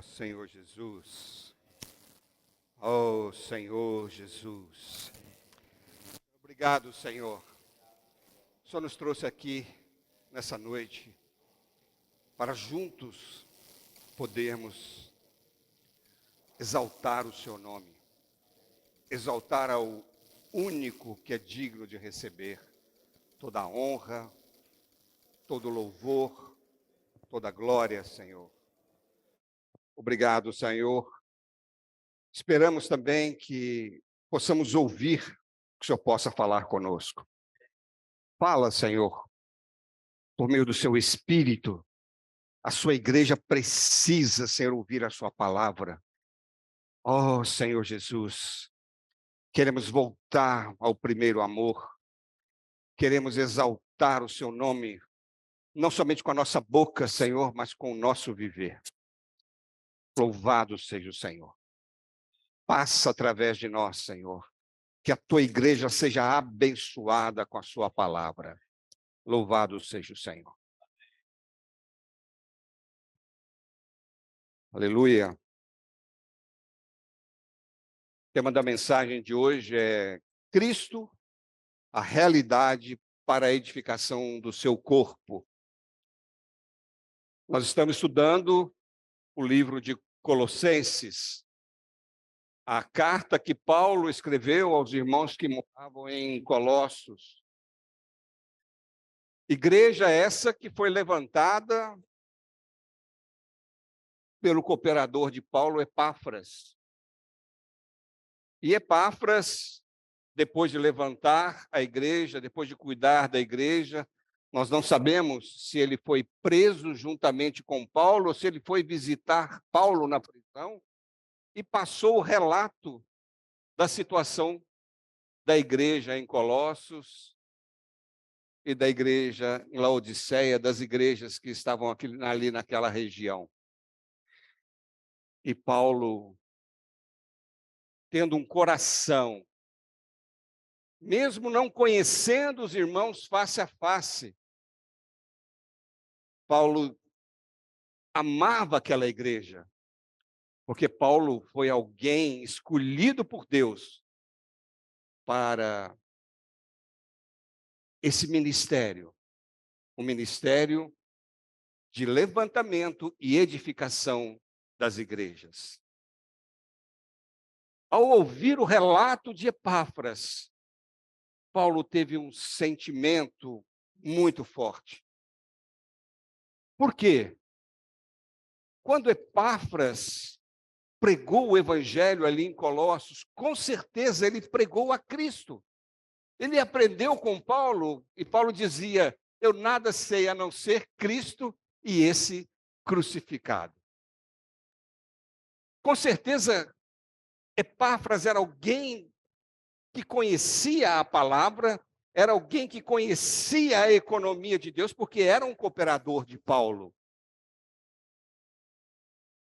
Senhor Jesus. Oh, Senhor Jesus. Obrigado, Senhor. O Senhor nos trouxe aqui nessa noite para juntos podermos exaltar o Seu nome, exaltar ao único que é digno de receber toda a honra, todo o louvor, toda a glória, Senhor. Obrigado, Senhor. Esperamos também que possamos ouvir que o Senhor possa falar conosco. Fala, Senhor, por meio do Seu Espírito. A Sua igreja precisa, Senhor, ouvir a Sua palavra. Oh, Senhor Jesus, queremos voltar ao primeiro amor. Queremos exaltar o Seu nome, não somente com a nossa boca, Senhor, mas com o nosso viver. Louvado seja o Senhor. Passa através de nós, Senhor. Que a Tua igreja seja abençoada com a Sua palavra. Louvado seja o Senhor. Aleluia. O tema da mensagem de hoje é Cristo, a realidade para a edificação do seu corpo. Nós estamos estudando o livro de Colossenses, a carta que Paulo escreveu aos irmãos que moravam em Colossos. Igreja essa que foi levantada pelo cooperador de Paulo, Epáfras. E Epáfras, depois de levantar a igreja, depois de cuidar da igreja, nós não sabemos se ele foi preso juntamente com Paulo ou se ele foi visitar Paulo na prisão e passou o relato da situação da igreja em Colossos e da igreja em Laodiceia, das igrejas que estavam ali naquela região. E Paulo, tendo um coração, mesmo não conhecendo os irmãos face a face, Paulo amava aquela igreja, porque Paulo foi alguém escolhido por Deus para esse ministério, o ministério de levantamento e edificação das igrejas. Ao ouvir o relato de Epáfras, Paulo teve um sentimento muito forte. Por quê? Quando Epáfras pregou o evangelho ali em Colossos, com certeza ele pregou a Cristo. Ele aprendeu com Paulo, e Paulo dizia, eu nada sei a não ser Cristo e esse crucificado. Com certeza, Epáfras era alguém que conhecia a palavra, era alguém que conhecia a economia de Deus, porque era um cooperador de Paulo.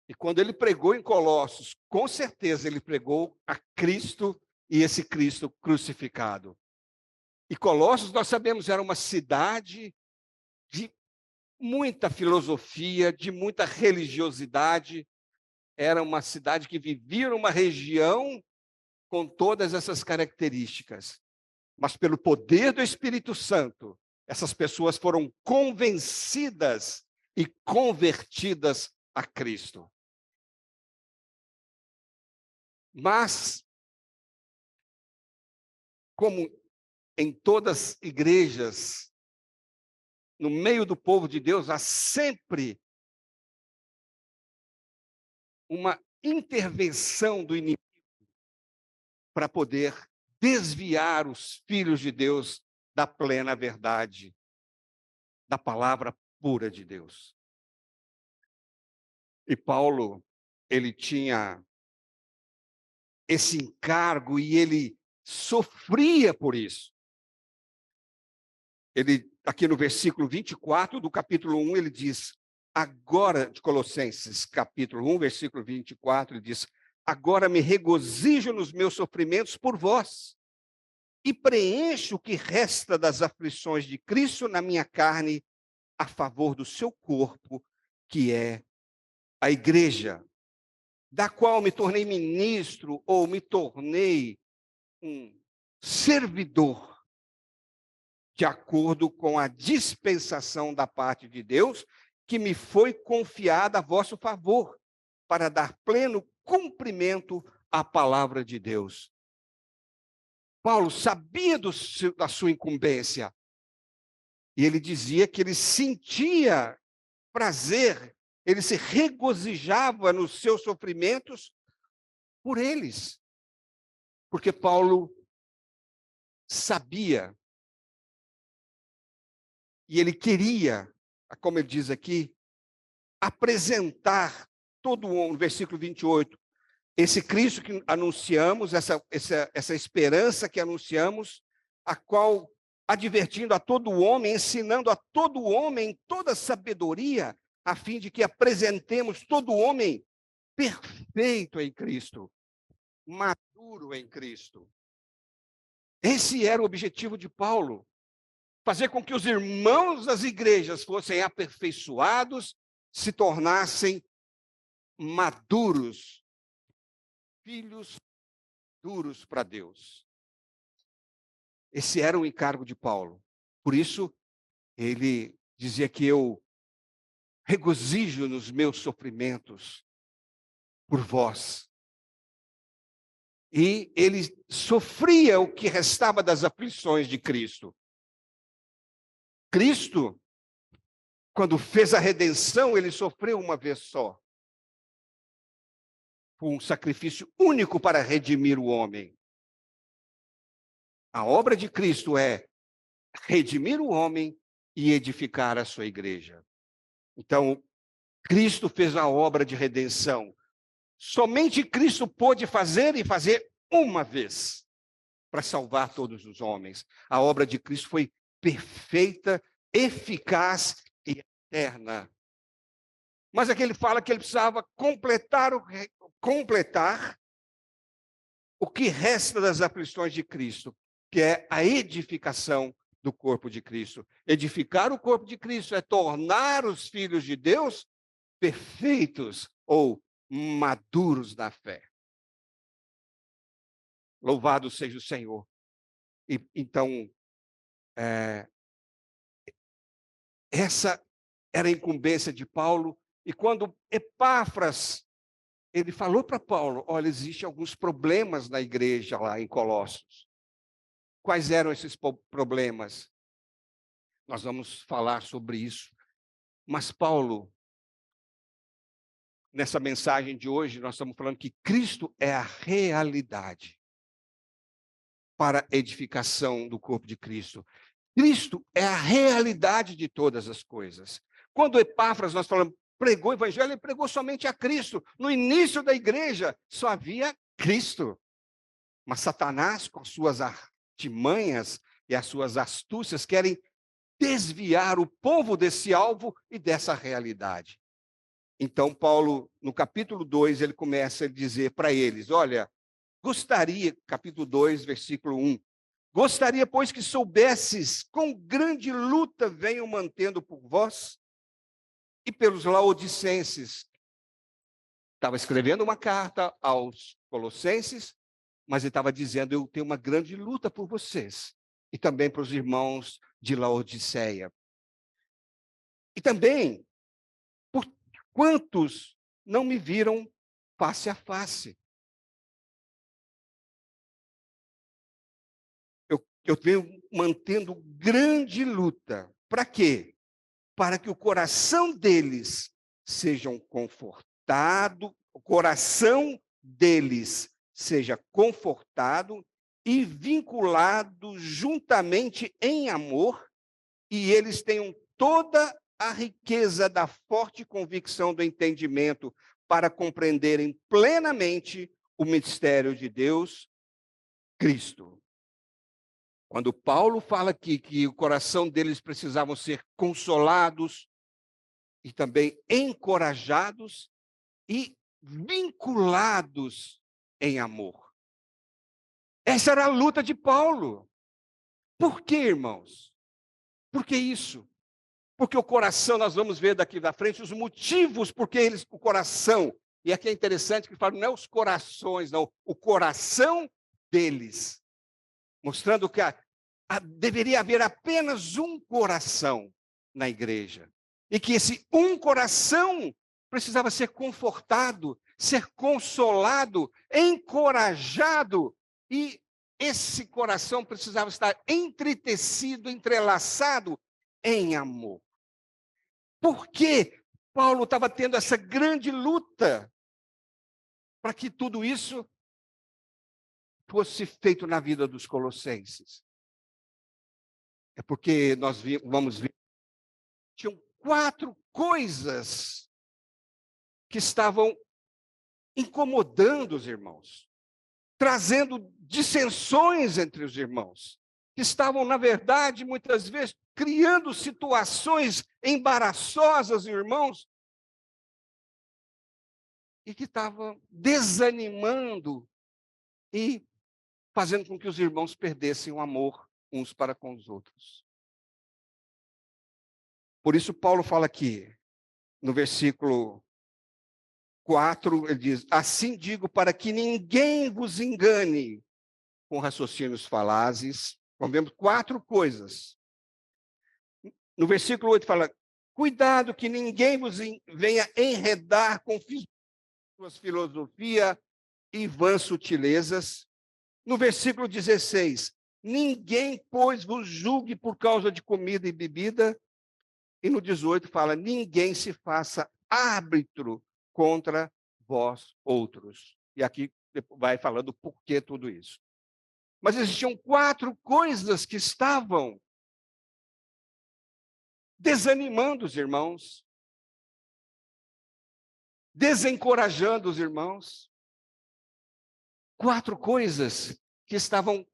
E quando ele pregou em Colossos, com certeza ele pregou a Cristo e esse Cristo crucificado. E Colossos, nós sabemos, era uma cidade de muita filosofia, de muita religiosidade. Era uma cidade que vivia numa região com todas essas características. Mas pelo poder do Espírito Santo, essas pessoas foram convencidas e convertidas a Cristo. Mas, como em todas as igrejas, no meio do povo de Deus, há sempre uma intervenção do inimigo para poder desviar os filhos de Deus da plena verdade, da palavra pura de Deus. E Paulo, ele tinha esse encargo e ele sofria por isso. Ele, aqui no versículo 24 do capítulo 1, ele diz, agora, de Colossenses, capítulo 1, versículo 24, ele diz, agora me regozijo nos meus sofrimentos por vós, e preencho o que resta das aflições de Cristo na minha carne, a favor do seu corpo, que é a igreja. da qual me tornei ministro ou me tornei um servidor, de acordo com a dispensação da parte de Deus, que me foi confiada a vosso favor, para dar pleno cumprimento à palavra de Deus. Paulo sabia da sua incumbência, e ele dizia que ele sentia prazer, ele se regozijava nos seus sofrimentos por eles, porque Paulo sabia, e ele queria, como ele diz aqui, apresentar todo o versículo 28, esse Cristo que anunciamos, essa esperança que anunciamos, a qual, advertindo a todo homem, ensinando a todo homem toda sabedoria, a fim de que apresentemos todo homem perfeito em Cristo, maduro em Cristo. Esse era o objetivo de Paulo, fazer com que os irmãos das igrejas fossem aperfeiçoados, se tornassem maduros, filhos duros para Deus. Esse era o encargo de Paulo. Por isso, ele dizia que eu regozijo nos meus sofrimentos por vós. E ele sofria o que restava das aflições de Cristo. Cristo, quando fez a redenção, ele sofreu uma vez só. Foi um sacrifício único para redimir o homem. A obra de Cristo é redimir o homem e edificar a sua igreja. Então, Cristo fez a obra de redenção. Somente Cristo pôde fazer e fazer uma vez para salvar todos os homens. A obra de Cristo foi perfeita, eficaz e eterna. Mas aqui ele fala que ele precisava completar o que resta das aflições de Cristo, que é a edificação do corpo de Cristo. Edificar o corpo de Cristo é tornar os filhos de Deus perfeitos ou maduros na fé. Louvado seja o Senhor. E, então, essa era a incumbência de Paulo. E quando Epáfras, ele falou para Paulo, olha, existem alguns problemas na igreja lá em Colossos. Quais eram esses problemas? Nós vamos falar sobre isso. Mas Paulo, nessa mensagem de hoje, nós estamos falando que Cristo é a realidade para a edificação do corpo de Cristo. Cristo é a realidade de todas as coisas. Quando Epáfras, nós falamos, pregou o evangelho, ele pregou somente a Cristo. No início da igreja, só havia Cristo. Mas Satanás, com as suas artimanhas e as suas astúcias, querem desviar o povo desse alvo e dessa realidade. Então, Paulo, no capítulo 2, ele começa a dizer para eles, olha, gostaria, capítulo 2, versículo 1, gostaria, pois, que soubesses com grande luta venho mantendo por vós e pelos laodicenses. Estava escrevendo uma carta aos colossenses, mas ele estava dizendo, eu tenho uma grande luta por vocês e também para os irmãos de Laodiceia. E também, por quantos não me viram face a face. Eu venho mantendo grande luta. Para quê? Para que o coração deles sejam confortado, o coração deles seja confortado e vinculado juntamente em amor, e eles tenham toda a riqueza da forte convicção do entendimento para compreenderem plenamente o mistério de Deus, Cristo. Quando Paulo fala aqui que o coração deles precisavam ser consolados e também encorajados e vinculados em amor. Essa era a luta de Paulo. Por quê, irmãos? Por que isso? Porque o coração, nós vamos ver daqui da frente os motivos porque o coração E aqui é interessante que fala, não é os corações, não, o coração deles, mostrando que deveria haver apenas um coração na igreja, e que esse um coração precisava ser confortado, ser consolado, encorajado, e esse coração precisava estar entretecido, entrelaçado em amor. Por que Paulo estava tendo essa grande luta para que tudo isso fosse feito na vida dos colossenses? É porque nós vamos ver, tinham 4 coisas que estavam incomodando os irmãos, trazendo dissensões entre os irmãos, que estavam, na verdade, muitas vezes, criando situações embaraçosas, irmãos, e que estavam desanimando e fazendo com que os irmãos perdessem o amor uns para com os outros. Por isso, Paulo fala aqui, no versículo 4, ele diz, assim digo para que ninguém vos engane com raciocínios falazes. Então, vemos 4 coisas. No versículo 8 fala, cuidado que ninguém vos venha enredar com suas filosofia e vãs sutilezas. No versículo 16, ninguém, pois, vos julgue por causa de comida e bebida. E no 18 fala, ninguém se faça árbitro contra vós outros. E aqui vai falando por que tudo isso. Mas existiam 4 coisas que estavam desanimando os irmãos, desencorajando os irmãos. 4 coisas que estavam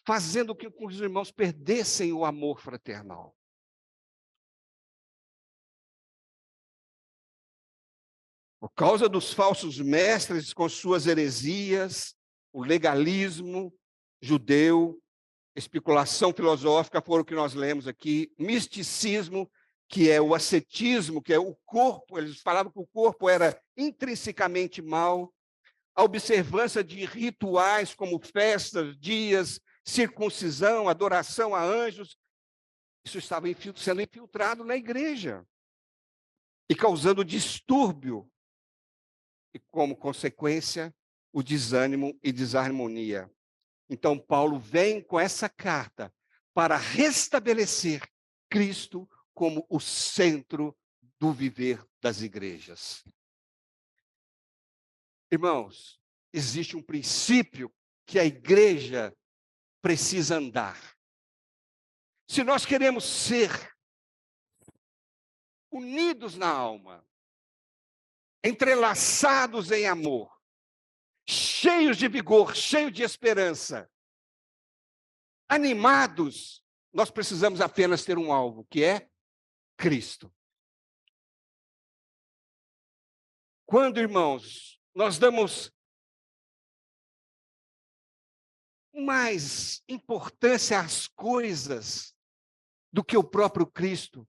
fazendo com que os irmãos perdessem o amor fraternal. Por causa dos falsos mestres com suas heresias, o legalismo judeu, especulação filosófica, foram o que nós lemos aqui, misticismo, que é o ascetismo, que é o corpo, eles falavam que o corpo era intrinsecamente mal, a observância de rituais como festas, dias, circuncisão, adoração a anjos, isso estava sendo infiltrado na igreja e causando distúrbio e, como consequência, o desânimo e desarmonia. Então, Paulo vem com essa carta para restabelecer Cristo como o centro do viver das igrejas. Irmãos, existe um princípio que a igreja precisa andar. Se nós queremos ser unidos na alma, entrelaçados em amor, cheios de vigor, cheios de esperança, animados, nós precisamos apenas ter um alvo, que é Cristo. Quando, irmãos, nós damos mais importância às coisas do que o próprio Cristo,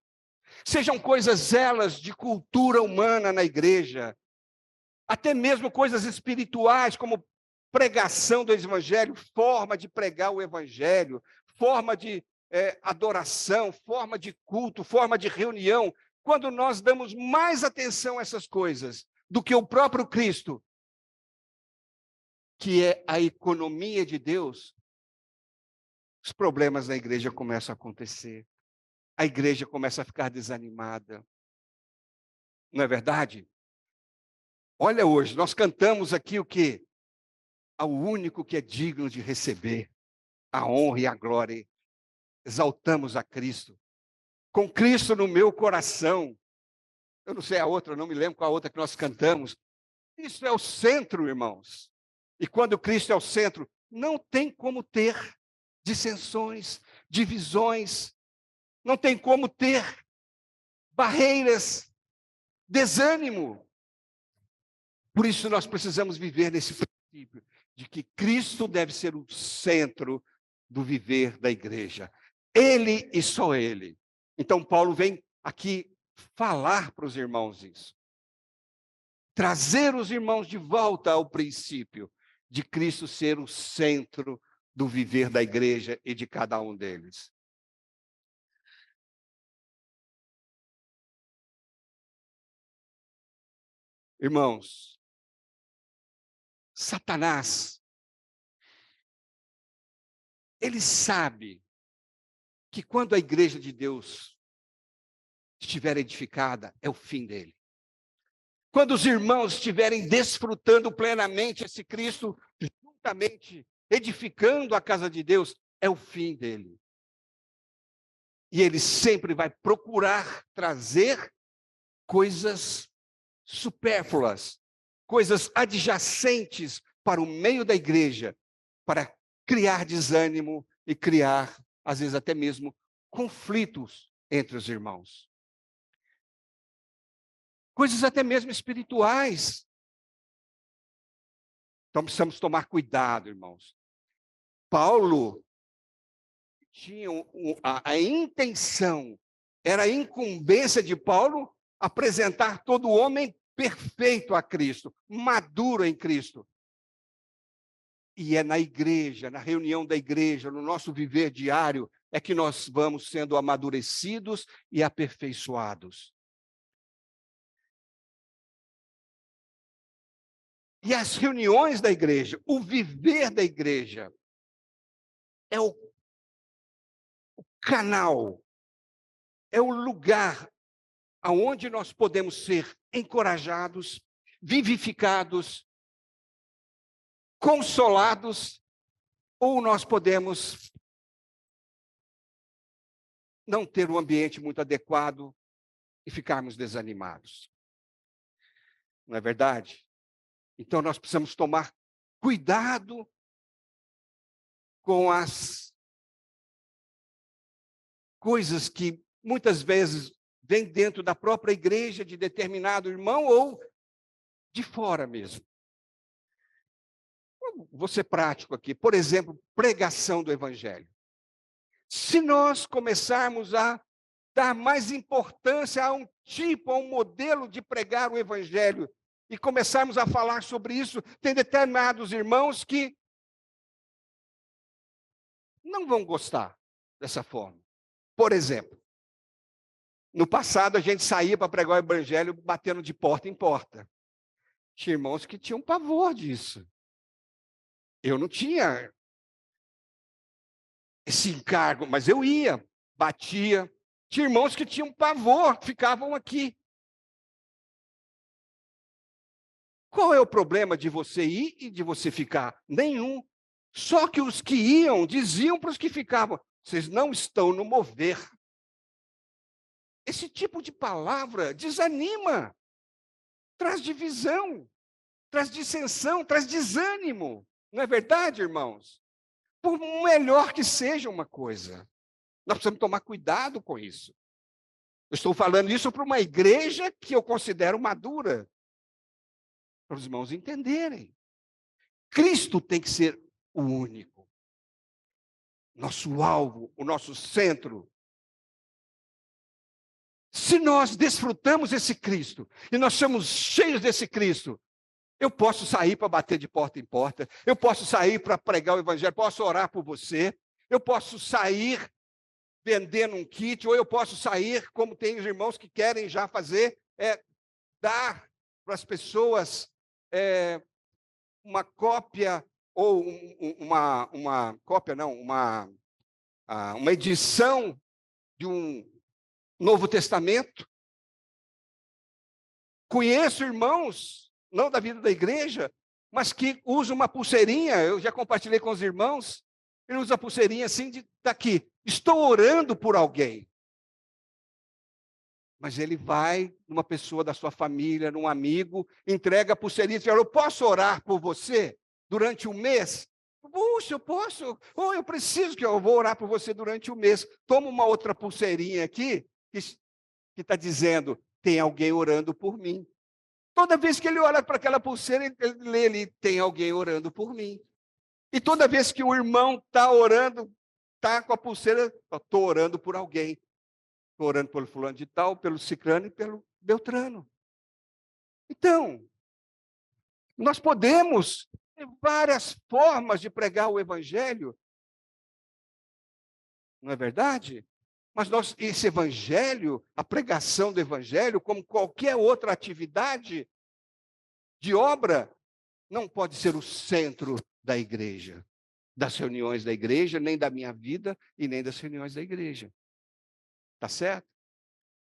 sejam coisas elas de cultura humana na igreja, até mesmo coisas espirituais, como pregação do evangelho, forma de pregar o evangelho, forma de adoração, forma de culto, forma de reunião. Quando nós damos mais atenção a essas coisas do que o próprio Cristo, que é a economia de Deus, os problemas na igreja começam a acontecer. A igreja começa a ficar desanimada. Não é verdade? Olha hoje, nós cantamos aqui o quê? Ao único que é digno de receber a honra e a glória. Exaltamos a Cristo. Com Cristo no meu coração. Eu não sei a outra, eu não me lembro qual a outra que nós cantamos. Isso é o centro, irmãos. E quando Cristo é o centro, não tem como ter dissensões, divisões, não tem como ter barreiras, desânimo. Por isso nós precisamos viver nesse princípio de que Cristo deve ser o centro do viver da igreja. Ele e só Ele. Então Paulo vem aqui falar para os irmãos isso. trazer os irmãos de volta ao princípio de Cristo ser o centro do viver da igreja e de cada um deles. Irmãos, Satanás, ele sabe que quando a igreja de Deus estiver edificada, é o fim dele. Quando os irmãos estiverem desfrutando plenamente esse Cristo, juntamente edificando a casa de Deus, é o fim dele. E ele sempre vai procurar trazer coisas supérfluas, coisas adjacentes para o meio da igreja, para criar desânimo e criar, às vezes até mesmo, conflitos entre os irmãos. Coisas até mesmo espirituais. Então precisamos tomar cuidado, irmãos. Paulo tinha a intenção, era a incumbência de Paulo apresentar todo homem perfeito a Cristo, maduro em Cristo. E é na igreja, na reunião da igreja, no nosso viver diário, é que nós vamos sendo amadurecidos e aperfeiçoados. E as reuniões da igreja, o viver da igreja, é o canal, é o lugar aonde nós podemos ser encorajados, vivificados, consolados, ou nós podemos não ter um ambiente muito adequado e ficarmos desanimados. Não é verdade? Então nós precisamos tomar cuidado com as coisas que muitas vezes vêm dentro da própria igreja de determinado irmão ou de fora mesmo. Vou ser prático aqui. Por exemplo, pregação do evangelho. Se nós começarmos a dar mais importância a um tipo, a um modelo de pregar o evangelho, e começarmos a falar sobre isso, tem determinados irmãos que não vão gostar dessa forma. Por exemplo, no passado a gente saía para pregar o evangelho batendo de porta em porta. Tinha irmãos que tinham pavor disso. Eu não tinha esse encargo, mas eu ia, batia. Tinha irmãos que tinham pavor, ficavam aqui. Qual é o problema de você ir e de você ficar? Nenhum. Só que os que iam diziam para os que ficavam: vocês não estão no mover. Esse tipo de palavra desanima, traz divisão, traz dissensão, traz desânimo. Não é verdade, irmãos? Por melhor que seja uma coisa, nós precisamos tomar cuidado com isso. Eu estou falando isso para uma igreja que eu considero madura, para os irmãos entenderem. Cristo tem que ser o único, nosso alvo, o nosso centro. Se nós desfrutamos esse Cristo, e nós somos cheios desse Cristo, eu posso sair para bater de porta em porta, eu posso sair para pregar o evangelho, posso orar por você, eu posso sair vendendo um kit, ou eu posso sair, como tem os irmãos que querem já fazer, dar para as pessoas uma cópia, ou uma cópia, não, uma edição de um Novo Testamento. Conheço irmãos, não da vida da igreja, mas que usam uma pulseirinha, eu já compartilhei com os irmãos, ele usa a pulseirinha assim, está aqui, estou orando por alguém. Mas ele vai numa pessoa da sua família, num amigo, entrega a pulseirinha e fala: eu posso orar por você durante um mês? Puxa, eu posso. Ou eu preciso que eu vou orar por você durante um mês. Toma uma outra pulseirinha aqui, que está dizendo: tem alguém orando por mim. Toda vez que ele olha para aquela pulseira, ele lê ali: tem alguém orando por mim. E toda vez que o irmão está orando, está com a pulseira: estou orando por alguém. Estou orando pelo fulano de tal, pelo ciclano e pelo beltrano. Então, Nós podemos ter várias formas de pregar o evangelho, não é verdade? Mas esse evangelho, a pregação do evangelho, como qualquer outra atividade de obra, não pode ser o centro da igreja, das reuniões da igreja, nem da minha vida e nem das reuniões da igreja. Tá certo?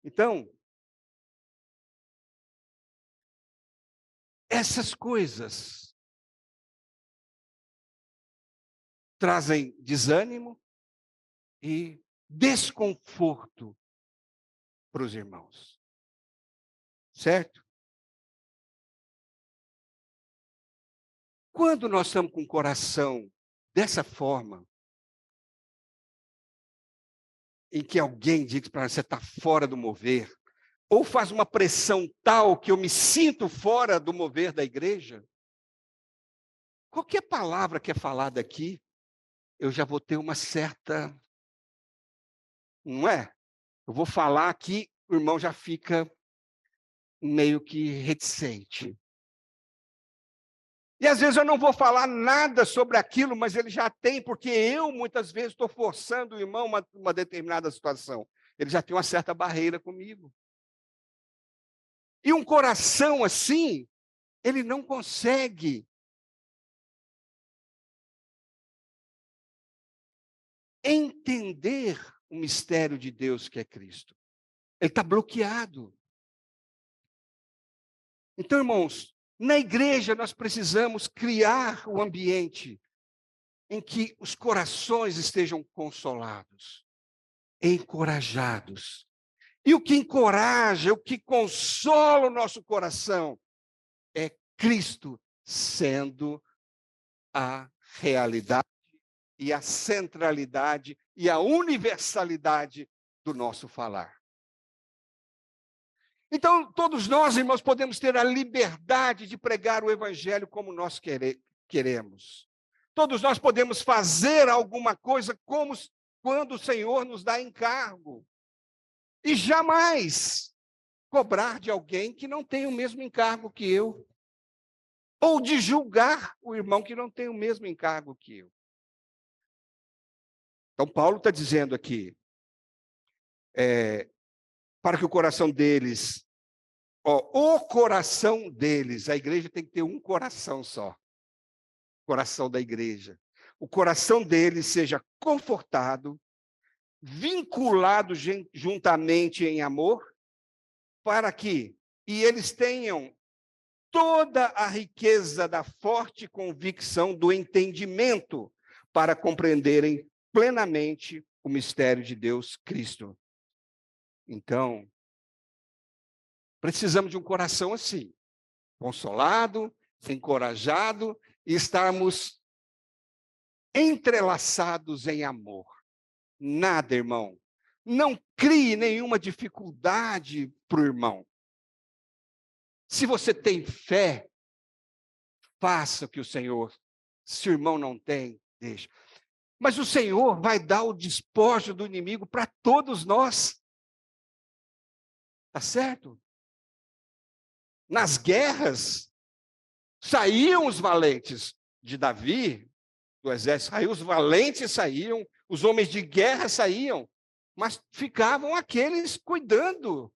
Então, essas coisas trazem desânimo e desconforto para os irmãos. Certo? Quando nós estamos com o coração dessa forma, em que alguém diz para você está fora do mover, ou faz uma pressão tal que eu me sinto fora do mover da igreja, qualquer palavra que é falada aqui, eu já vou ter uma certa, não é? Eu vou falar aqui, o irmão já fica meio que reticente. E às vezes eu não vou falar nada sobre aquilo, mas ele já tem, porque eu muitas vezes estou forçando o irmão uma determinada situação. Ele já tem uma certa barreira comigo. E um coração assim, ele não consegue entender o mistério de Deus que é Cristo. Ele está bloqueado. Então, irmãos, na igreja nós precisamos criar o ambiente em que os corações estejam consolados, encorajados. E o que encoraja, o que consola o nosso coração é Cristo sendo a realidade e a centralidade e a universalidade do nosso falar. Então, todos nós, irmãos, podemos ter a liberdade de pregar o evangelho como nós queremos. Todos nós podemos fazer alguma coisa como quando o Senhor nos dá encargo. E jamais cobrar de alguém que não tem o mesmo encargo que eu. Ou de julgar o irmão que não tem o mesmo encargo que eu. Então, Paulo está dizendo aqui, para que o coração deles, o coração deles, a igreja tem que ter um coração só, coração da igreja. O coração deles seja confortado, vinculado juntamente em amor, para que eles tenham toda a riqueza da forte convicção do entendimento para compreenderem plenamente o mistério de Deus Cristo. Então, precisamos de um coração assim, consolado, encorajado e estarmos entrelaçados em amor. Nada, irmão. Não crie nenhuma dificuldade para o irmão. Se você tem fé, faça o que o Senhor. Se o irmão não tem, deixa. Mas o Senhor vai dar o despojo do inimigo para todos nós. Tá certo? Nas guerras, saíam os valentes de Davi, do exército, os valentes saíam, os homens de guerra saíam, mas ficavam aqueles cuidando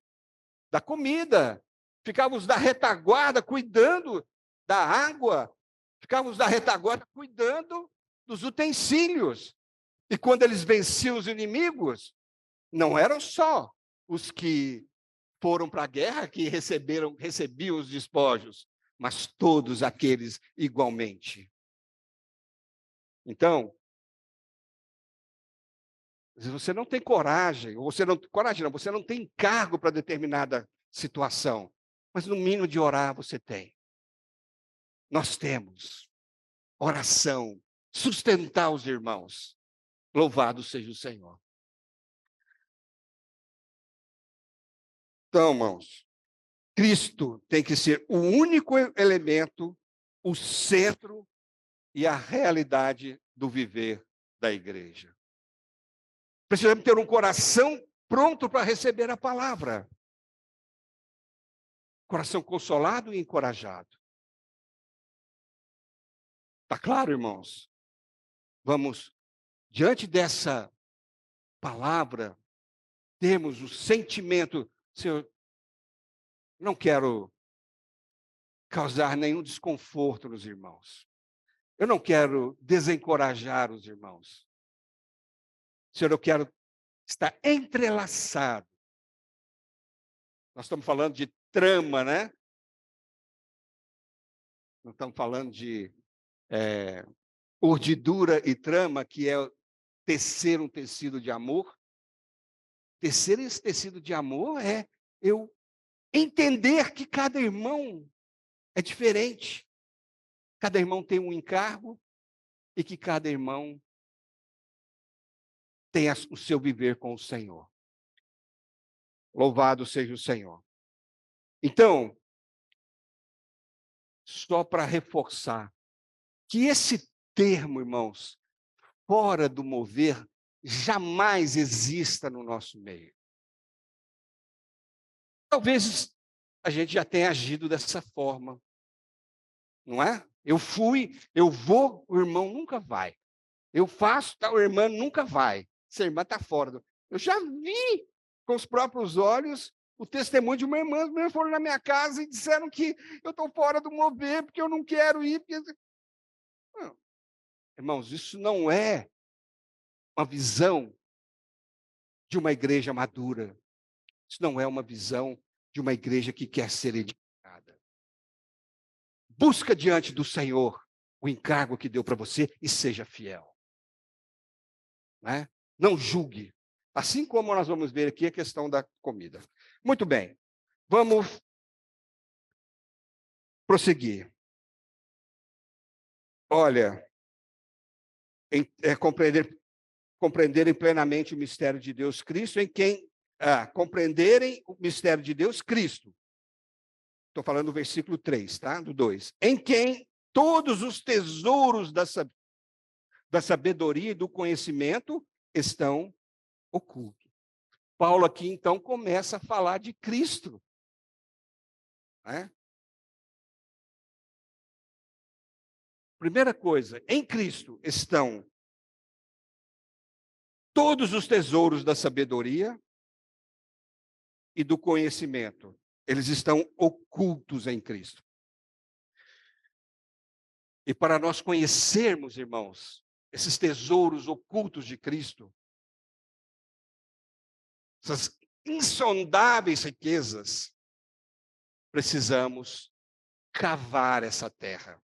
da comida, ficavam os da retaguarda cuidando da água, ficavam os da retaguarda cuidando dos utensílios. E quando eles venciam os inimigos, não eram só os que foram para a guerra que recebiam os despojos, mas todos aqueles igualmente. Então, se você não tem coragem, ou você não tem cargo para determinada situação, mas no mínimo de orar você tem. Nós temos oração, sustentar os irmãos. Louvado seja o Senhor. Então, irmãos, Cristo tem que ser o único elemento, o centro e a realidade do viver da igreja. Precisamos ter um coração pronto para receber a palavra. Coração consolado e encorajado. Está claro, irmãos? Vamos, diante dessa palavra, temos o sentimento, Senhor, não quero causar nenhum desconforto nos irmãos. Eu não quero desencorajar os irmãos. Senhor, eu quero estar entrelaçado. Nós estamos falando de trama, né? Não estamos falando de urdidura e trama, que é tecer um tecido de amor. Tecer esse tecido de amor é eu entender que cada irmão é diferente. Cada irmão tem um encargo e que cada irmão tem o seu viver com o Senhor. Louvado seja o Senhor. Então, só para reforçar, que esse termo, irmãos, fora do mover, jamais exista no nosso meio. Talvez a gente já tenha agido dessa forma, não é? Eu fui, eu vou, o irmão nunca vai. Eu faço, tá, o irmão nunca vai. Essa irmã está fora. Eu já vi com os próprios olhos o testemunho de uma irmã. As irmãs foram na minha casa e disseram que eu estou fora do mover, porque eu não quero ir. Porque... Não. Irmãos, isso não é uma visão de uma igreja madura. Isso não é uma visão de uma igreja que quer ser edificada. Busca diante do Senhor o encargo que deu para você e seja fiel. Né? Não julgue. Assim como nós vamos ver aqui a questão da comida. Muito bem. Vamos prosseguir. Olha, compreenderem plenamente o mistério de Deus Cristo, em quem compreenderem o mistério de Deus Cristo. Estou falando do versículo 3, tá? Do 2. Em quem todos os tesouros da sabedoria e do conhecimento estão ocultos. Paulo aqui, então, começa a falar de Cristo. Né? Primeira coisa, em Cristo estão todos os tesouros da sabedoria e do conhecimento. Eles estão ocultos em Cristo. E para nós conhecermos, irmãos, esses tesouros ocultos de Cristo, essas insondáveis riquezas, precisamos cavar essa terra.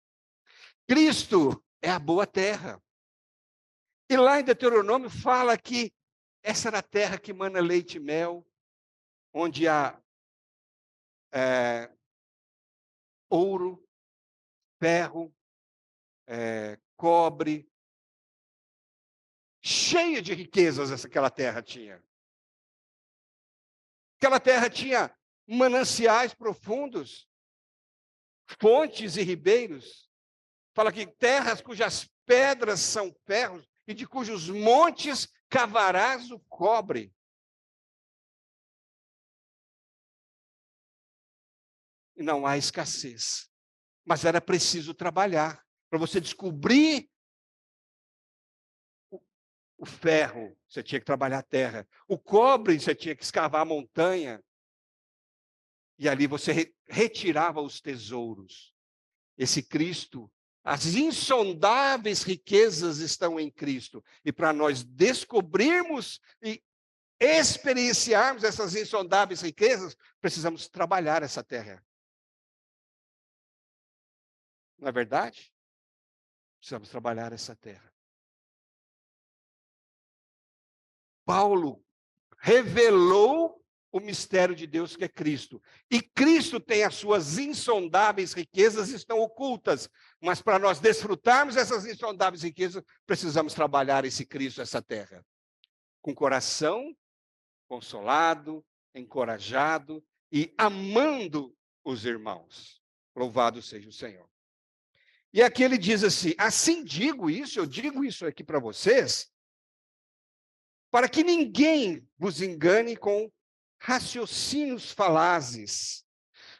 Cristo é a boa terra. E lá em Deuteronômio fala que essa era a terra que mana leite e mel, onde há ouro, ferro, cobre, cheia de riquezas aquela terra tinha. Aquela terra tinha mananciais profundos, fontes e ribeiros. Fala que terras cujas pedras são ferros e de cujos montes cavarás o cobre. E não há escassez. Mas era preciso trabalhar para você descobrir o ferro, você tinha que trabalhar a terra. O cobre, você tinha que escavar a montanha. E ali você retirava os tesouros. Esse Cristo, as insondáveis riquezas estão em Cristo. E para nós descobrirmos e experienciarmos essas insondáveis riquezas, precisamos trabalhar essa terra. Não é verdade? Precisamos trabalhar essa terra. Paulo revelou o mistério de Deus que é Cristo. E Cristo tem as suas insondáveis riquezas, estão ocultas. Mas para nós desfrutarmos essas insondáveis riquezas, precisamos trabalhar esse Cristo, essa terra. Com coração consolado, encorajado e amando os irmãos. Louvado seja o Senhor. E aqui ele diz assim, assim digo isso, eu digo isso aqui para vocês, para que ninguém vos engane com raciocínios falazes,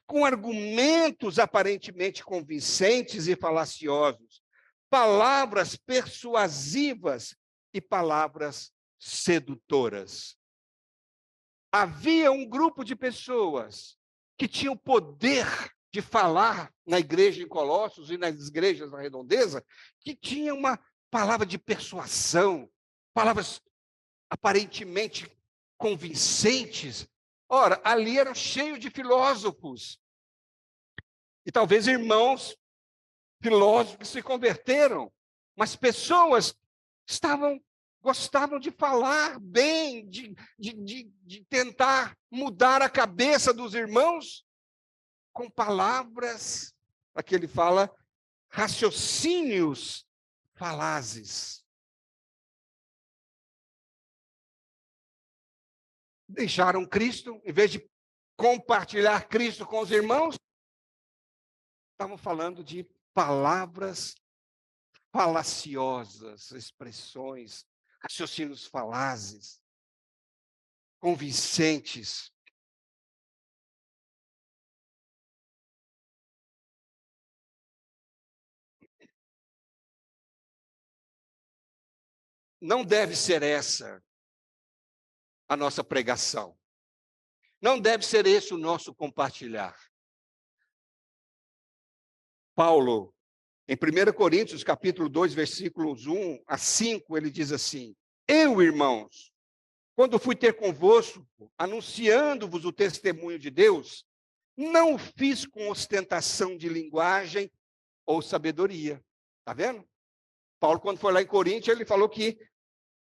com argumentos aparentemente convincentes e falaciosos, palavras persuasivas e palavras sedutoras. Havia um grupo de pessoas que tinham poder de falar na igreja em Colossos e nas igrejas na redondeza, que tinha uma palavra de persuasão, palavras aparentemente convincentes. Ora, ali era cheio de filósofos. E talvez irmãos filósofos que se converteram, mas pessoas gostavam de falar bem, de tentar mudar a cabeça dos irmãos com palavras, aqui ele fala, raciocínios falazes. Deixaram Cristo, em vez de compartilhar Cristo com os irmãos, estavam falando de palavras falaciosas, expressões, raciocínios falazes, convincentes. Não deve ser essa a nossa pregação. Não deve ser esse o nosso compartilhar. Paulo, em 1 Coríntios, capítulo 2, versículos 1 a 5, ele diz assim: eu, irmãos, quando fui ter convosco, anunciando-vos o testemunho de Deus, não o fiz com ostentação de linguagem ou sabedoria. Está vendo? Paulo, quando foi lá em Coríntios, ele falou que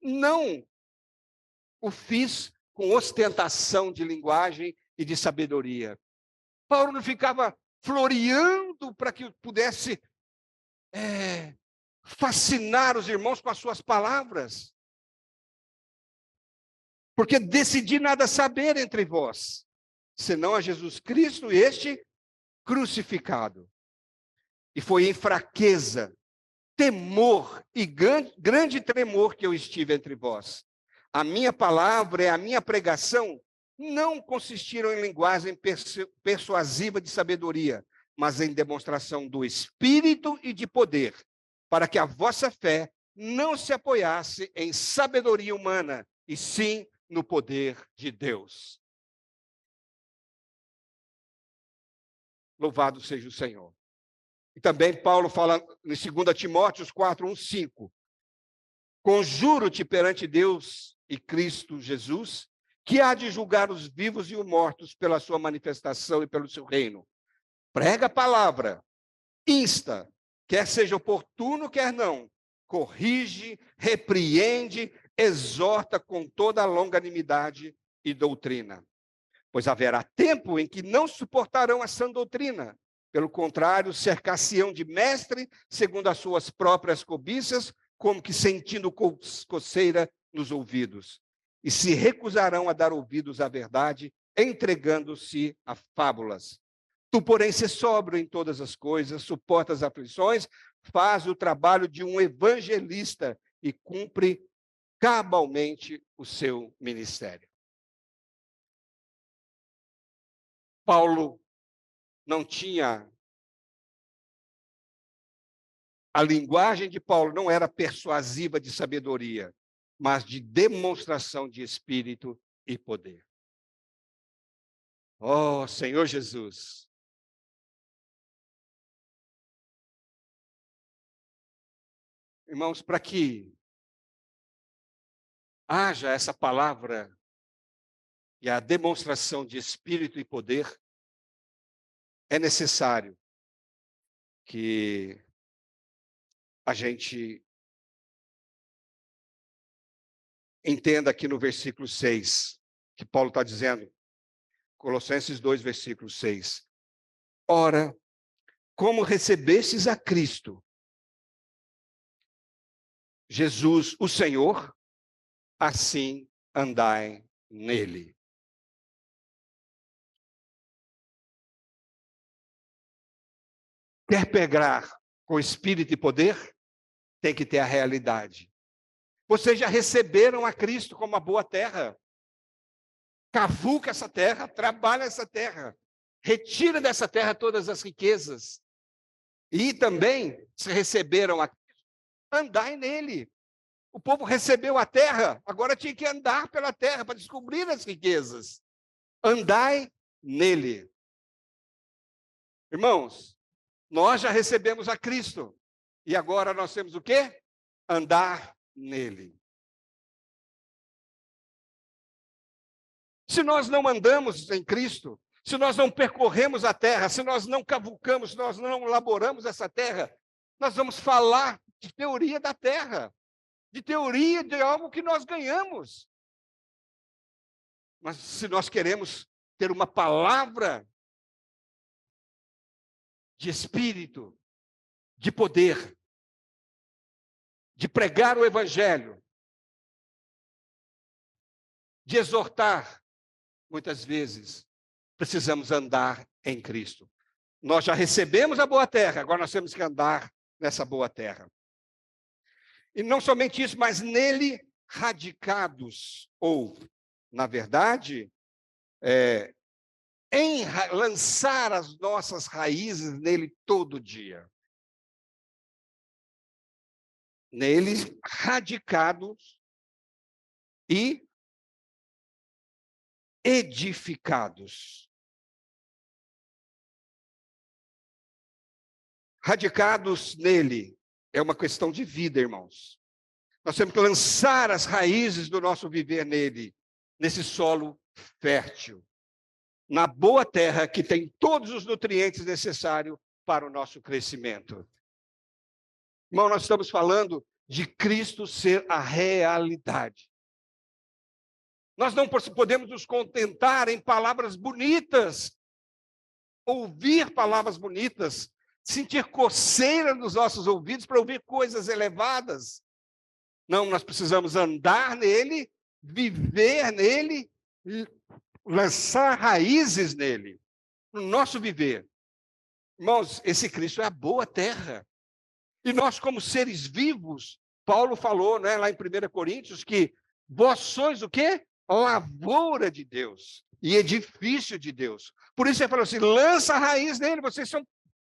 não o fiz com ostentação de linguagem e de sabedoria. Paulo não ficava floreando para que pudesse fascinar os irmãos com as suas palavras. Porque decidi nada saber entre vós, senão a Jesus Cristo, este crucificado. E foi em fraqueza, temor e grande tremor que eu estive entre vós. A minha palavra e a minha pregação não consistiram em linguagem persuasiva de sabedoria, mas em demonstração do Espírito e de poder, para que a vossa fé não se apoiasse em sabedoria humana, e sim no poder de Deus. Louvado seja o Senhor. E também Paulo fala em 2 Timóteo 4, 1, 5. Conjuro-te perante Deus e Cristo Jesus, que há de julgar os vivos e os mortos pela sua manifestação e pelo seu reino. Prega a palavra, insta, quer seja oportuno, quer não, corrige, repreende, exorta com toda a longanimidade e doutrina. Pois haverá tempo em que não suportarão a sã doutrina. Pelo contrário, cercar-se-ão de mestre, segundo as suas próprias cobiças, como que sentindo coceira nos ouvidos. E se recusarão a dar ouvidos à verdade, entregando-se a fábulas. Tu, porém, se sóbrio em todas as coisas, suporta as aflições, faz o trabalho de um evangelista e cumpre cabalmente o seu ministério. Paulo não tinha... A linguagem de Paulo não era persuasiva de sabedoria, mas de demonstração de espírito e poder. Oh, Senhor Jesus! Irmãos, para que haja essa palavra e a demonstração de espírito e poder, é necessário que a gente entenda aqui no versículo 6, que Paulo está dizendo, Colossenses 2, versículo 6. Ora, como recebestes a Cristo, Jesus, o Senhor, assim andai nele. Quer pegar com espírito e poder? Tem que ter a realidade. Vocês já receberam a Cristo como a boa terra. Cavuca essa terra, trabalha essa terra. Retira dessa terra todas as riquezas. E também, se receberam a Cristo, andai nele. O povo recebeu a terra, agora tinha que andar pela terra para descobrir as riquezas. Andai nele. Irmãos, nós já recebemos a Cristo. E agora nós temos o quê? Andar nele. Se nós não andamos em Cristo, se nós não percorremos a terra, se nós não cavucamos, se nós não laboramos essa terra, nós vamos falar de teoria da terra, de teoria de algo que nós ganhamos. Mas se nós queremos ter uma palavra de espírito, de poder, de pregar o evangelho, de exortar, muitas vezes precisamos andar em Cristo. Nós já recebemos a boa terra, agora nós temos que andar nessa boa terra. E não somente isso, mas nele radicados, ou, na verdade, lançar as nossas raízes nele todo dia. Nele radicados e edificados. Radicados nele é uma questão de vida, irmãos. Nós temos que lançar as raízes do nosso viver nele, nesse solo fértil, na boa terra que tem todos os nutrientes necessários para o nosso crescimento. Irmão, nós estamos falando de Cristo ser a realidade. Nós não podemos nos contentar em palavras bonitas, ouvir palavras bonitas, sentir coceira nos nossos ouvidos para ouvir coisas elevadas. Não, nós precisamos andar nele, viver nele, lançar raízes nele, no nosso viver. Irmãos, esse Cristo é a boa terra. E nós, como seres vivos, Paulo falou, né, lá em 1 Coríntios, que vós sois o quê? Lavoura de Deus e edifício de Deus. Por isso ele falou assim, lança a raiz nele, vocês são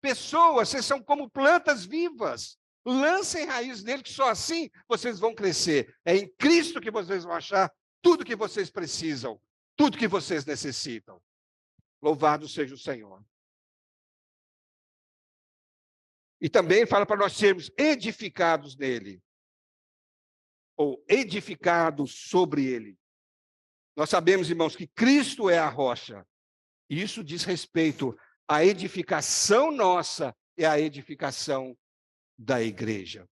pessoas, vocês são como plantas vivas. Lancem raiz nele, que só assim vocês vão crescer. É em Cristo que vocês vão achar tudo que vocês precisam, tudo que vocês necessitam. Louvado seja o Senhor. E também fala para nós sermos edificados nele, ou edificados sobre ele. Nós sabemos, irmãos, que Cristo é a rocha. E isso diz respeito à edificação nossa e à edificação da igreja.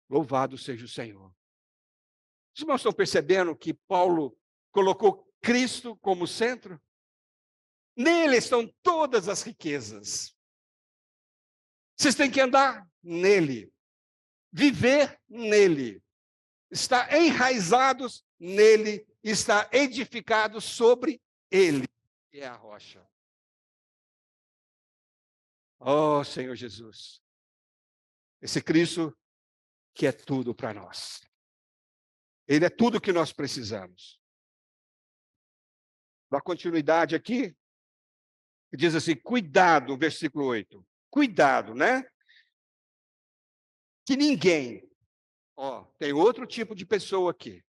Louvado seja o Senhor. Os irmãos estão percebendo que Paulo colocou Cristo como centro? Nele estão todas as riquezas. Vocês têm que andar nele, viver nele, estar enraizados nele, estar edificados sobre ele, que é a rocha. Oh, Senhor Jesus, esse Cristo que é tudo para nós. Ele é tudo que nós precisamos. Dá continuidade aqui, diz assim, cuidado, versículo 8. Cuidado, né? Que ninguém, tem outro tipo de pessoa aqui.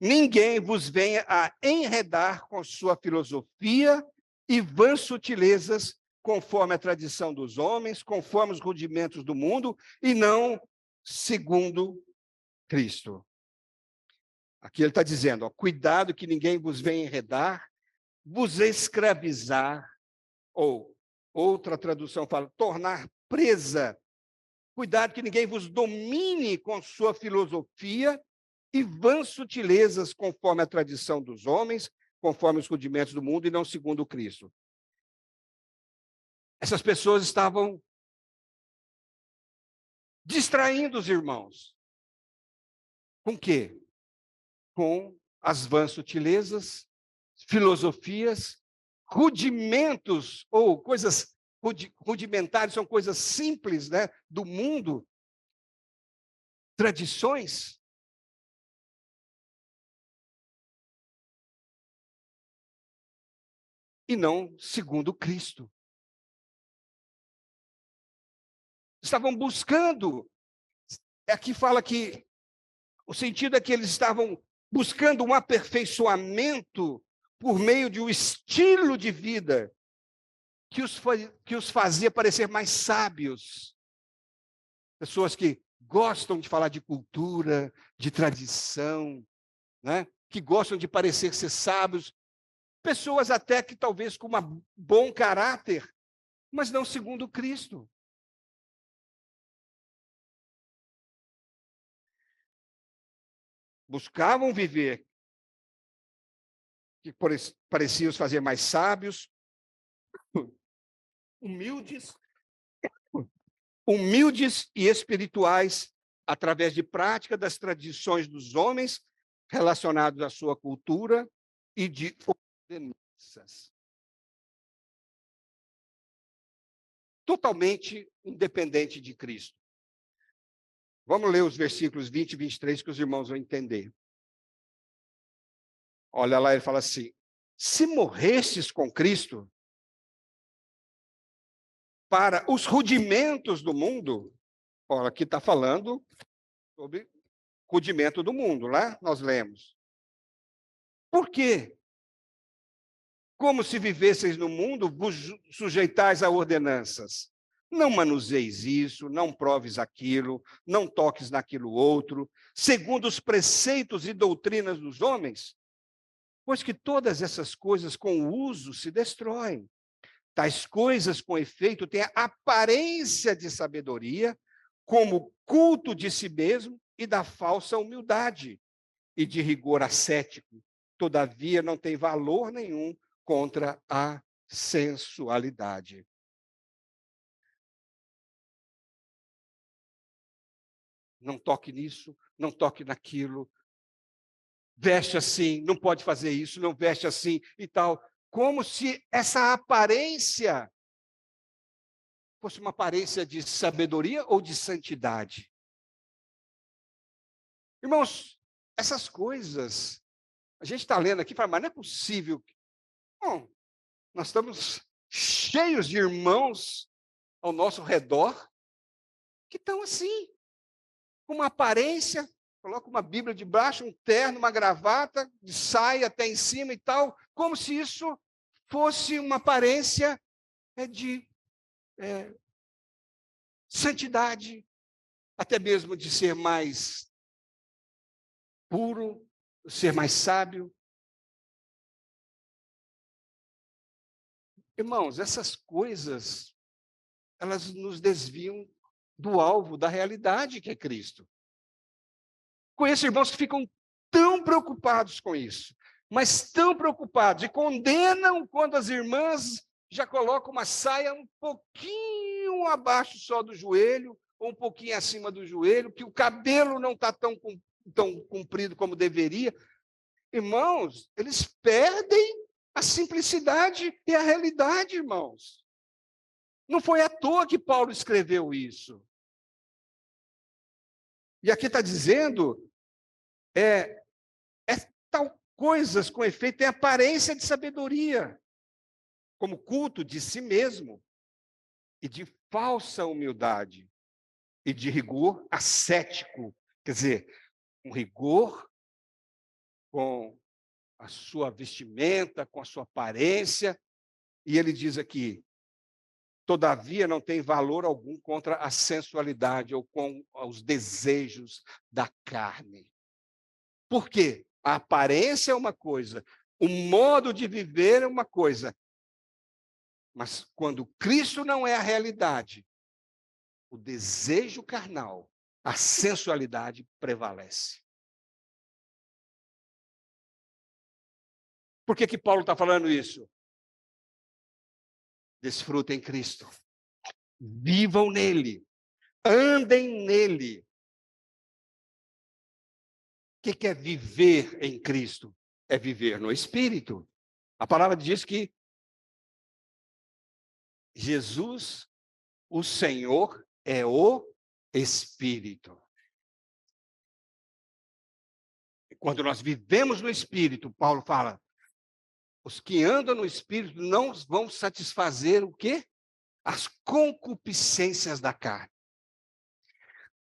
Ninguém vos venha a enredar com sua filosofia e vãs sutilezas, conforme a tradição dos homens, conforme os rudimentos do mundo, e não segundo Cristo. Aqui ele está dizendo, cuidado que ninguém vos venha enredar, vos escravizar, ou outra tradução fala, tornar presa. Cuidado que ninguém vos domine com sua filosofia e vãs sutilezas, conforme a tradição dos homens, conforme os rudimentos do mundo, e não segundo Cristo. Essas pessoas estavam distraindo os irmãos. Com quê? Com as vãs sutilezas, filosofias, rudimentos, ou coisas rudimentares, são coisas simples, né, do mundo, tradições. E não segundo Cristo. Estavam buscando Aqui fala que o sentido é que eles estavam buscando um aperfeiçoamento por meio de um estilo de vida que os fazia parecer mais sábios. Pessoas que gostam de falar de cultura, de tradição, né? Que gostam de parecer ser sábios. Pessoas até que talvez com um bom caráter, mas não segundo Cristo. Buscavam viver que pareciam os fazer mais sábios, humildes, humildes e espirituais, através de prática das tradições dos homens relacionados à sua cultura e de ordenanças. Totalmente independente de Cristo. Vamos ler os versículos 20 e 23 que os irmãos vão entender. Olha lá, ele fala assim: se morrestes com Cristo para os rudimentos do mundo, olha, aqui está falando sobre rudimento do mundo, lá nós lemos. Por quê? Como se vivesseis no mundo, vos sujeitais a ordenanças. Não manuseis isso, não proves aquilo, não toques naquilo outro, segundo os preceitos e doutrinas dos homens, pois que todas essas coisas com o uso se destroem. Tais coisas, com efeito, têm a aparência de sabedoria, como culto de si mesmo e da falsa humildade, e de rigor ascético. Todavia, não tem valor nenhum contra a sensualidade. Não toque nisso, não toque naquilo. Veste assim, não pode fazer isso, não veste assim e tal. Como se essa aparência fosse uma aparência de sabedoria ou de santidade. Irmãos, essas coisas, a gente está lendo aqui e fala, mas não é possível. Bom, nós estamos cheios de irmãos ao nosso redor que estão assim, com uma aparência, coloca uma Bíblia debaixo, um terno, uma gravata, de saia até em cima e tal, como se isso fosse uma aparência de santidade, até mesmo de ser mais puro, ser mais sábio. Irmãos, essas coisas, elas nos desviam do alvo, da realidade que é Cristo. Conheço irmãos que ficam tão preocupados com isso, mas tão preocupados, e condenam quando as irmãs já colocam uma saia um pouquinho abaixo só do joelho, ou um pouquinho acima do joelho, que o cabelo não está tão comprido como deveria. Irmãos, eles perdem a simplicidade e a realidade, irmãos. Não foi à toa que Paulo escreveu isso. E aqui está dizendo, tal coisas com efeito tem aparência de sabedoria, como culto de si mesmo, e de falsa humildade, e de rigor ascético, quer dizer, um rigor com a sua vestimenta, com a sua aparência, e ele diz aqui, todavia não tem valor algum contra a sensualidade ou com os desejos da carne. Por quê? A aparência é uma coisa, o modo de viver é uma coisa, mas quando Cristo não é a realidade, o desejo carnal, a sensualidade prevalece. Por que Paulo está falando isso? Desfrutem Cristo. Vivam nele. Andem nele. O que é viver em Cristo? É viver no Espírito. A palavra diz que Jesus, o Senhor, é o Espírito. E quando nós vivemos no Espírito, Paulo fala, os que andam no Espírito não vão satisfazer o quê? As concupiscências da carne.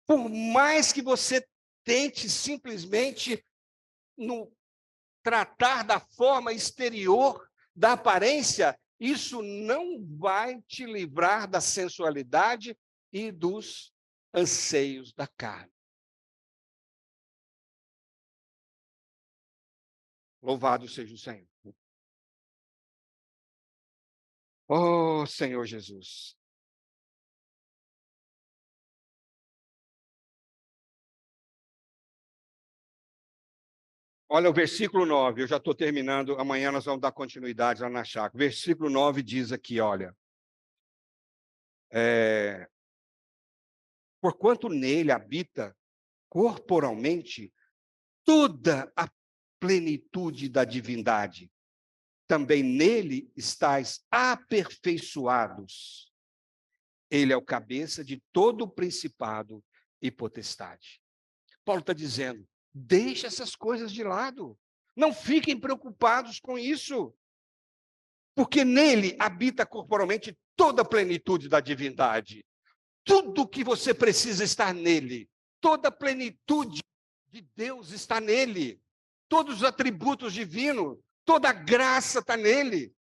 Por mais que você tente simplesmente tratar da forma exterior, da aparência, isso não vai te livrar da sensualidade e dos anseios da carne. Louvado seja o Senhor. Oh, Senhor Jesus. Olha o versículo 9, eu já estou terminando, amanhã nós vamos dar continuidade lá na chácara. Versículo 9 diz aqui, olha. Porquanto nele habita corporalmente toda a plenitude da divindade, também nele estáis aperfeiçoados. Ele é o cabeça de todo o principado e potestade. Paulo está dizendo, deixa essas coisas de lado. Não fiquem preocupados com isso. Porque nele habita corporalmente toda a plenitude da divindade. Tudo que você precisa está nele. Toda a plenitude de Deus está nele. Todos os atributos divinos, toda a graça está nele.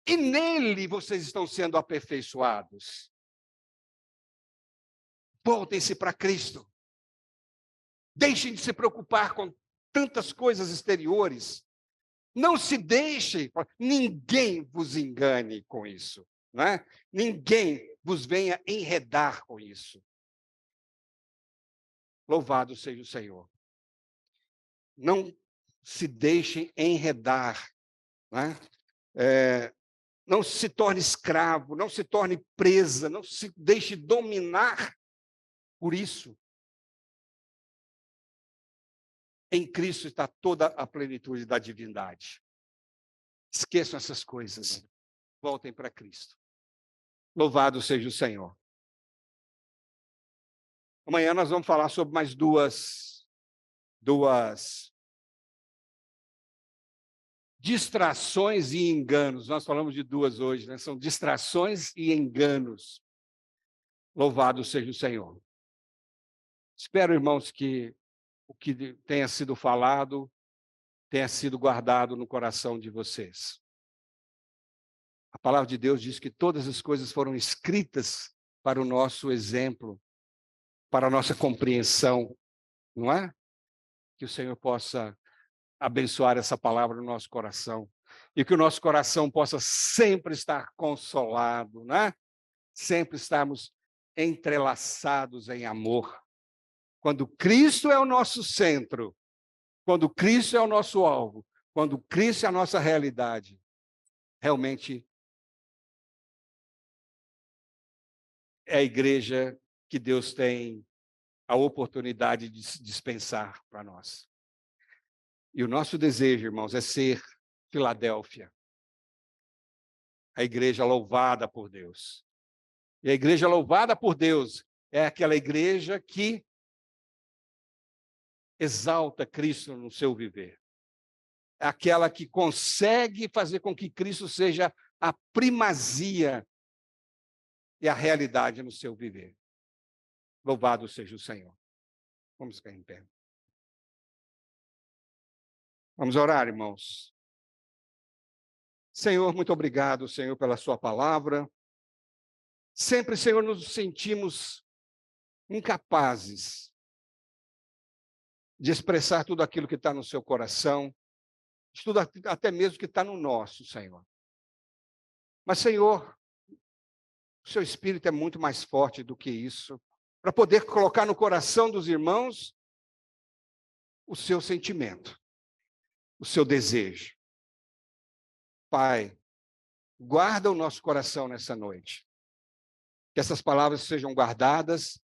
E nele vocês estão sendo aperfeiçoados. Voltem-se para Cristo. Deixem de se preocupar com tantas coisas exteriores. Não se deixem, ninguém vos engane com isso. Né? Ninguém vos venha enredar com isso. Louvado seja o Senhor. Não se deixem enredar. Né? Não se torne escravo, não se torne presa, não se deixe dominar por isso. Em Cristo está toda a plenitude da divindade. Esqueçam essas coisas. Voltem para Cristo. Louvado seja o Senhor. Amanhã nós vamos falar sobre mais duas distrações e enganos. Nós falamos de duas hoje, né? São distrações e enganos. Louvado seja o Senhor. Espero, irmãos, que o que tenha sido falado tenha sido guardado no coração de vocês. A palavra de Deus diz que todas as coisas foram escritas para o nosso exemplo, para a nossa compreensão, não é? Que o Senhor possa abençoar essa palavra no nosso coração e que o nosso coração possa sempre estar consolado, né? Sempre estarmos entrelaçados em amor. Quando Cristo é o nosso centro, quando Cristo é o nosso alvo, quando Cristo é a nossa realidade, realmente é a igreja que Deus tem a oportunidade de dispensar para nós. E o nosso desejo, irmãos, é ser Filadélfia, a igreja louvada por Deus. E a igreja louvada por Deus é aquela igreja que exalta Cristo no seu viver. É aquela que consegue fazer com que Cristo seja a primazia e a realidade no seu viver. Louvado seja o Senhor. Vamos ficar em pé. Vamos orar, irmãos. Senhor, muito obrigado, Senhor, pela sua palavra. Sempre, Senhor, nos sentimos incapazes de expressar tudo aquilo que está no seu coração, tudo até mesmo que está no nosso, Senhor. Mas, Senhor, o seu Espírito é muito mais forte do que isso, para poder colocar no coração dos irmãos o seu sentimento, o seu desejo. Pai, guarda o nosso coração nessa noite. Que essas palavras sejam guardadas,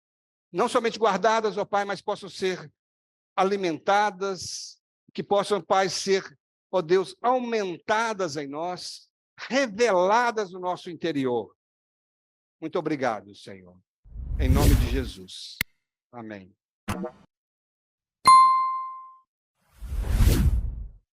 não somente guardadas, ó Pai, mas possam ser alimentadas, que possam, Pai, ser, ó Deus, aumentadas em nós, reveladas no nosso interior. Muito obrigado, Senhor. Em nome de Jesus. Amém.